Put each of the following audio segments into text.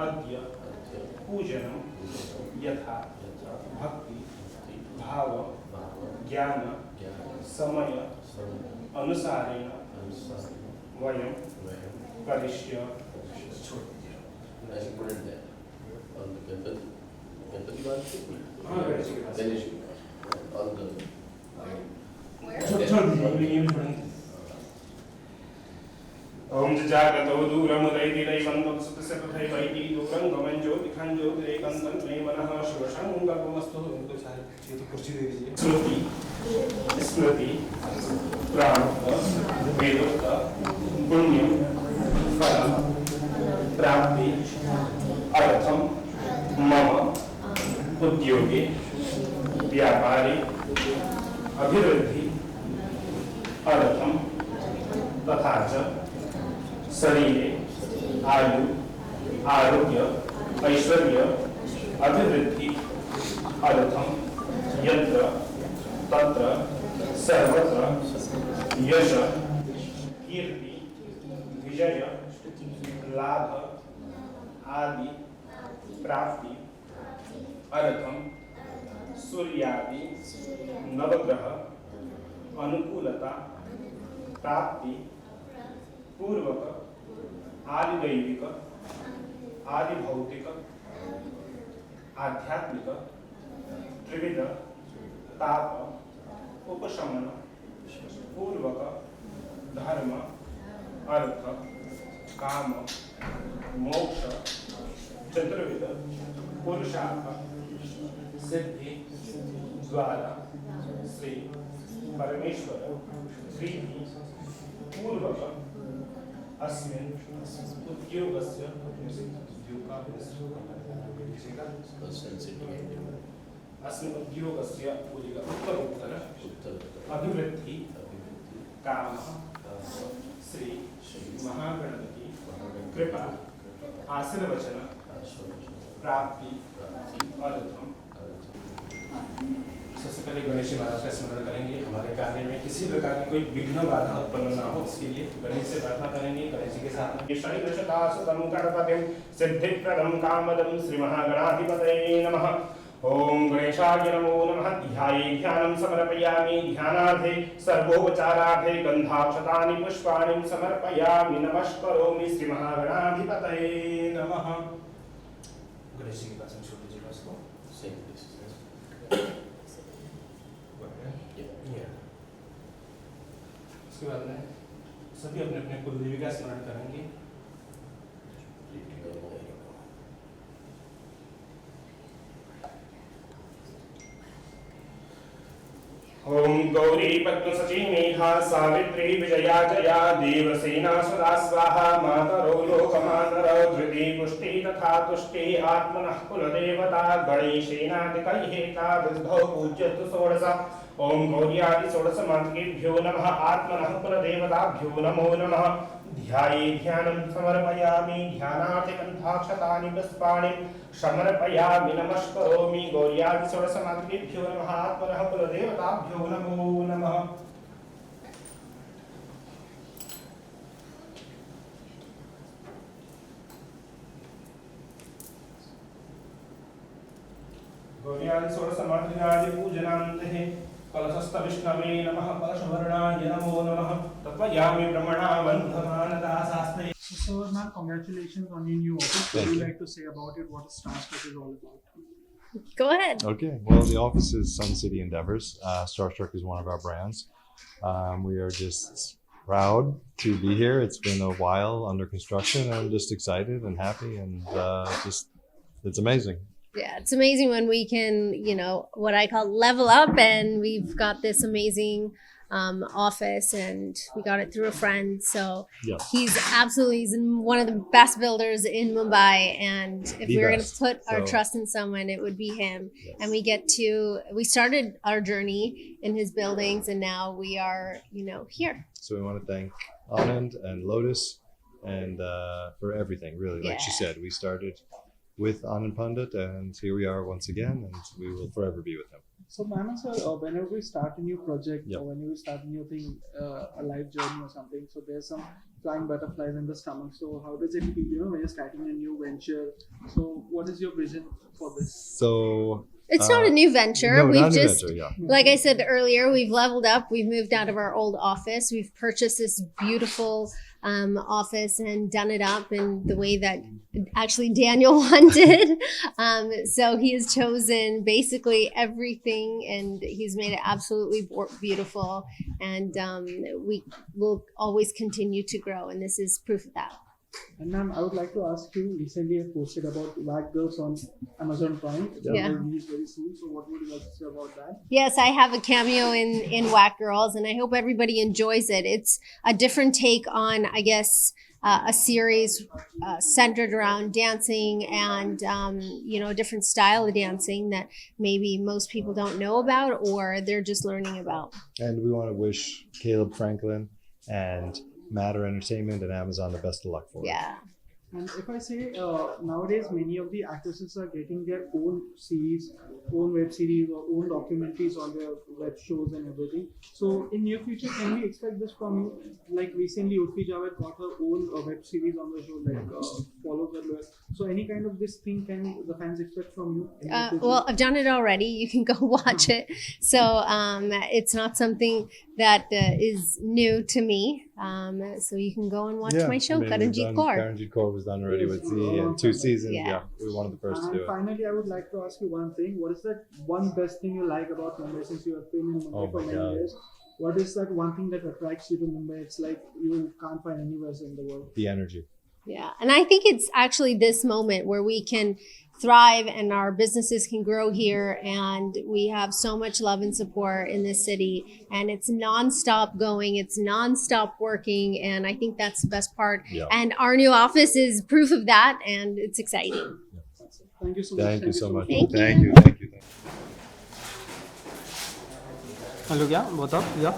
अद्य पूजनं यथा भक्ति भाव ज्ञान समय अनुसारेण वयं करिष्य ओम जागतो दूरमुदैतिरैवन्तं सुतसतथैवैति दूरं गमन ज्योतिखं ज्योतिरेकन्तं मे मनः शिवशङ्करमस्तु। कुर्सी दे दीजिए। श्रुति स्मृति प्राणोक्त वेदोक्त पुण्य फल प्राप्ति अर्थम मम उद्योगे व्यापारे अभिवृद्धि अर्थम तथा च शरीरे आयु आरोग्य ऐश्वर्य अभिवृद्धि अर्थम यत्र तत्र सर्वत्र यश कीर्ति विजय लाभ आदि प्राप्ति अर्थम सूर्यादि नवग्रह अनुकूलता प्राप्ति पूर्वक आदिदैविक आदिभौतिक आध्यात्मिक त्रिविध ताप उपशमन पूर्वक धर्म अर्थ काम मोक्ष चतुर्विध पुरुषार्थ सिद्धि द्वारा श्री परमेश्वर प्रीति पूर्वक अस्मिन् उद्योगस्य अस्मिन् उद्योगस्य उत्तरोत्तर अभिवृद्धि काम श्री महागणपति कृपा आशीर्वचन प्राप्ति अर्थम। सबसे पहले गणेश जी महाराज का स्मरण करेंगे। हमारे कार्य में किसी प्रकार की कोई विघ्न बाधा उत्पन्न ना हो, इसके लिए गणेश से प्रार्थना करेंगे। गणेश जी के साथ गणपतिं सिद्धिप्रदं कामदं श्री महागणाधिपतये नमः। ओम गणेशाय नमो नमः। ध्याये ध्यानं समर्पयामि। ध्यानार्थे सर्वोपचारार्थे गंधाक्षतानि पुष्पाणि समर्पयामि। नमस्करोमि श्री महागणाधिपतये नमः। गणेश जी के पास में छोड़ दीजिएगा इसको। उसके बाद में सभी अपने अपने कुलदेवी का स्मरण करेंगे। ओम गौरी पद्मसची मेधा सावित्री विजया जया देवसेना सदा स्वाहा मातरो लोकमातर धृति पुष्टि तथा तुष्टि आत्मनः कुलदेवता गणेशेनादिकैहेता विद्धौ पूज्यतु षोडश। ओम गौर्यादि षोडश मातृभ्यो नमः। आत्मनः कुलदेवताभ्यो नमो नमः। ध्याये ध्यानं समर्पयामि। ध्यानार्थे गन्धाक्षतानि पुष्पाणि समर्पयामि। नमस्करोमि। गौर्यादि षोडश मातृभ्यो नमः। आत्मनः कुलदेवताभ्यो नमो नमः। गौर्यादि षोडश मातृकादि पूजनान्ते कलशस्थ विष्णवे नमः। कलशवर्णाय नमो नमः। तत्त्वयामि ब्रह्मणा बन्धमानदा शास्त्रे। So, ma'am, congratulations on your new office. What would you like to say about it? What Starstruck is all about? Go ahead. Okay. Well, the office is Sun City Endeavors. Starstruck is one of our brands. We are just proud to be here. It's been a while under construction. I'm just excited and happy, and it's amazing. Yeah, it's amazing when we can, what I call level up, and we've got this amazing office, and we got it through a friend. So Yes. he's one of the best builders in Mumbai, and if The we were going to best. put our So- trust in someone, it would be him. Yes. And we started our journey in his buildings, and now we are, here. So we want to thank Anand and Lotus and for everything, really. Like she Yeah. said, we started with Anand Pandit, and here we are once again, and we will forever be with him. So, ma'am, sir, whenever we start a new project Yep. or whenever we start a new thing, a life journey or something, so there's some flying butterflies in the stomach. So, how does it feel, when you're starting a new venture? So, what is your vision for this? So It's not a new venture. no, We've not a new just, venture, yeah. like I said earlier, we've leveled up. We've moved out of our old office. We've purchased this beautiful office and done it up in the way that actually Daniel wanted. So he has chosen basically everything, and he's made it absolutely beautiful. And we will always continue to grow, and this is proof of that. And ma'am, I would like to ask you, recently you posted about Whack Girls on Amazon Prime. It's Yeah. going to release very soon. So, what would you like to say about that? Yes, I have a cameo in Whack Girls, and I hope everybody enjoys it. It's a different take on, I guess, a series centered around dancing and, a different style of dancing that maybe most people don't know about or they're just learning about. And we want to wish Caleb Franklin and Matter Entertainment and Amazon the best of luck for it. Yeah. And if I say nowadays, many of the actresses are getting their own series, own web series, or own documentaries on their web shows and everything. So, in near future, can we expect this from you? Like recently, Urfi Javed got her own web series on the show, like Follow the Lawyer. So, any kind of this thing can the fans expect from you? in the future? Well, I've done it already. You can go watch it. So it's not something that is new to me. So you can go and watch my show, Karanjit Kaur. Karanjit Kaur was done already with Z and 2 seasons. Yeah. we were one of the first to And do it. finally, I would like to ask you one thing. What is that one best thing you like about Mumbai since you have been in Mumbai Oh for my many God. years? What is that one thing that attracts you to Mumbai? It's like you can't find anywhere else in the world. The energy. Yeah. And I think it's actually this moment where we can thrive and our businesses can grow here. And we have so much love and support in this city. And it's nonstop going, it's nonstop working. And I think that's the best part. Yeah. And our new office is proof of that. And it's exciting. Thank you so much. Thank you so much. Thank you. Thank you. Thank you. Hello, yeah, both up, yeah,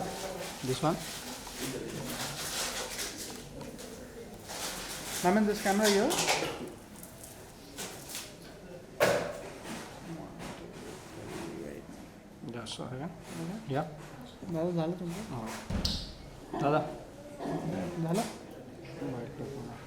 this one. Ma'am, in this camera here. Yeah, so again, yeah. दादा झालं तुमचं दादा झालं Right.